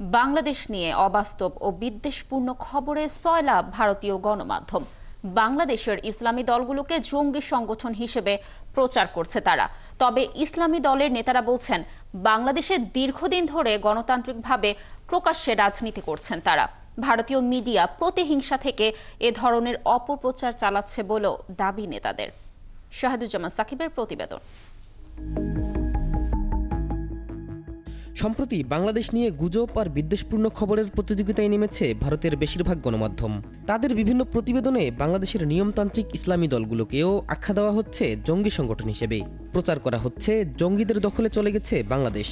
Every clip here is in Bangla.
বাংলাদেশ নিয়ে অবাস্তব ও বিদ্বেষপূর্ণ খবরে সয়লাব ভারতীয় গণমাধ্যম। বাংলাদেশের ইসলামী দলগুলোকে জঙ্গি সংগঠন হিসেবে প্রচার করছে তারা। তবে ইসলামী দলের নেতারা বলছেন, বাংলাদেশে দীর্ঘদিন ধরে গণতান্ত্রিকভাবে প্রকাশ্যে রাজনীতি করছেন তারা। ভারতীয় মিডিয়া প্রতিহিংসা থেকে এ ধরনের অপপ্রচার চালাচ্ছে বলেও দাবি নেতাদের। শাহিদুজ্জামান সাকিবের প্রতিবেদন। সম্প্রতি বাংলাদেশ নিয়ে গুজব আর বিদ্বেষপূর্ণ খবরের প্রতিযোগিতায় নেমেছে ভারতের বেশিরভাগ গণমাধ্যম। তাদের বিভিন্ন প্রতিবেদনে বাংলাদেশের নিয়মতান্ত্রিক ইসলামী দলগুলোকেও আখ্যা দেওয়া হচ্ছে জঙ্গি সংগঠন হিসেবে। প্রচার করা হচ্ছে জঙ্গিদের দখলে চলে গেছে বাংলাদেশ।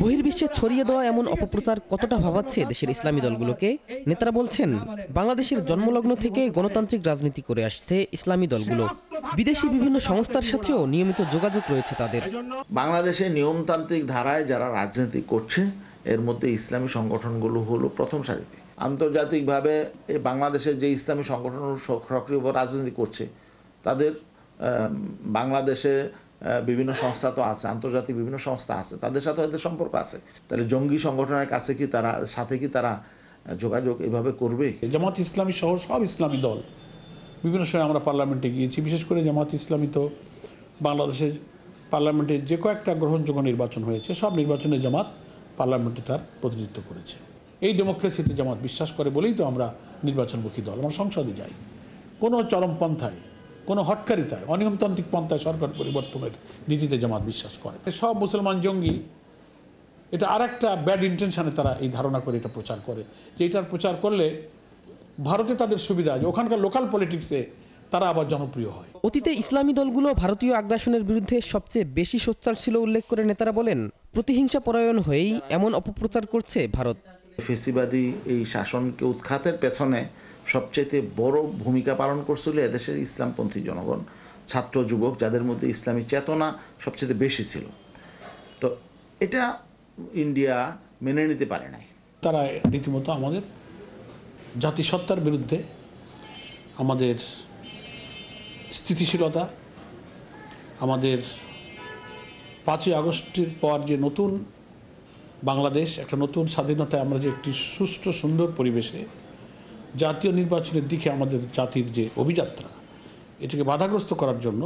বহির্বিশ্বে ছড়িয়ে দেওয়া এমন অপপ্রচার কতটা ভাবাচ্ছে দেশের ইসলামী দলগুলোকে? নেতারা বলছেন, বাংলাদেশের জন্মলগ্ন থেকে গণতান্ত্রিক রাজনীতি করে আসছে ইসলামী দলগুলো। বিদেশি বিভিন্ন সংস্থার সাথেও নিয়মিত যোগাযোগ রয়েছে তাদের। বাংলাদেশে নিয়মতান্ত্রিক ধারায় যারা রাজনীতি করছে এর মধ্যে ইসলামী সংগঠনগুলো হলো প্রথম সারিতে। আন্তর্জাতিকভাবে বাংলাদেশের যে ইসলামী সংগঠন সক্রিয়ভাবে রাজনীতি করছে তাদের বাংলাদেশে বিভিন্ন সংস্থা তো আছে, আন্তর্জাতিক বিভিন্ন সংস্থা আছে, তাদের সাথে এদের সম্পর্ক আছে। তাহলে জঙ্গি সংগঠনের কাছে কি তারা সাথে কি তারা যোগাযোগ এভাবে করবে? জামাত ইসলামী সহ সব ইসলামী দল বিভিন্ন সময় আমরা পার্লামেন্টে গিয়েছি। বিশেষ করে জামাত ইসলামী তো বাংলাদেশের পার্লামেন্টে যে কয়েকটা গ্রহণযোগ্য নির্বাচন হয়েছে সব নির্বাচনে জামাত পার্লামেন্টে তার প্রতিনিধিত্ব করেছে। এই ডেমোক্রেসিতে জামাত বিশ্বাস করে বলেই তো আমরা নির্বাচনমুখী দল, আমরা সংসদে যাই। কোনো চরমপন্থায়, কোনো হটকারিতায়, অনিয়মতান্ত্রিক পন্থায় সরকার পরিবর্তনের নীতিতে জামাত বিশ্বাস করে। সব মুসলমান জঙ্গি, এটা আর একটা ব্যাড ইন্টেনশনে তারা এই ধারণা করে এটা প্রচার করে যে এটার প্রচার করলে ভারতে তাদের সুবিধা আছে, ওখানকার লোকাল পলিটিক্সে তারা আবার জনপ্রিয় হয়। অতীতে ইসলামী দলগুলো ভারতীয় আগ্রাসনের বিরুদ্ধে সবচেয়ে বেশি সোচ্চার ছিল উল্লেখ করে নেতারা বলেন, প্রতিহিংসা পরায়ণ হয়েই এমন অপপ্রচার করছে ভারত। ফেসিবাদী এই শাসনকে উৎখাতের পেছনে সবচেয়ে বড় ভূমিকা পালন করছিল এদেশের ইসলামপন্থী জনগণ, ছাত্র যুবক, যাদের মধ্যে ইসলামী চেতনা সবচেয়ে বেশি ছিল। তো এটা ইন্ডিয়া মেনে নিতে পারে নাই। তারা রীতিমতো আমাদের জাতিসত্তার বিরুদ্ধে, আমাদের স্থিতিশীলতা, আমাদের 5ই আগস্টের পর যে নতুন বাংলাদেশ, একটা নতুন স্বাধীনতায় আমরা যে একটি সুষ্ঠু সুন্দর পরিবেশে জাতীয় নির্বাচনের দিকে আমাদের জাতির যে অভিযাত্রা, এটাকে বাধাগ্রস্ত করার জন্য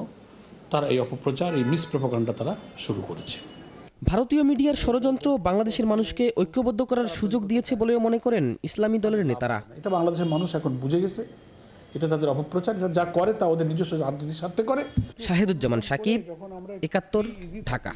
তারা এই অপপ্রচার, এই মিসপ্রোপাগান্ডা তারা শুরু করেছে। ভারতীয় মিডিয়ার ষড়যন্ত্র বাংলাদেশের মানুষকে ঐক্যবদ্ধ করার সুযোগ দিয়েছে বলেও মনে করেন ইসলামী দলের নেতারা। এটা বাংলাদেশের মানুষ এখন বুঝে গেছে, এটা তাদের অপপ্রচার, এটা যা করে তা ওদের নিজস্ব রাজনীতির স্বার্থে করে। শাহিদুজ্জামান সাকিব, 71, ঢাকা।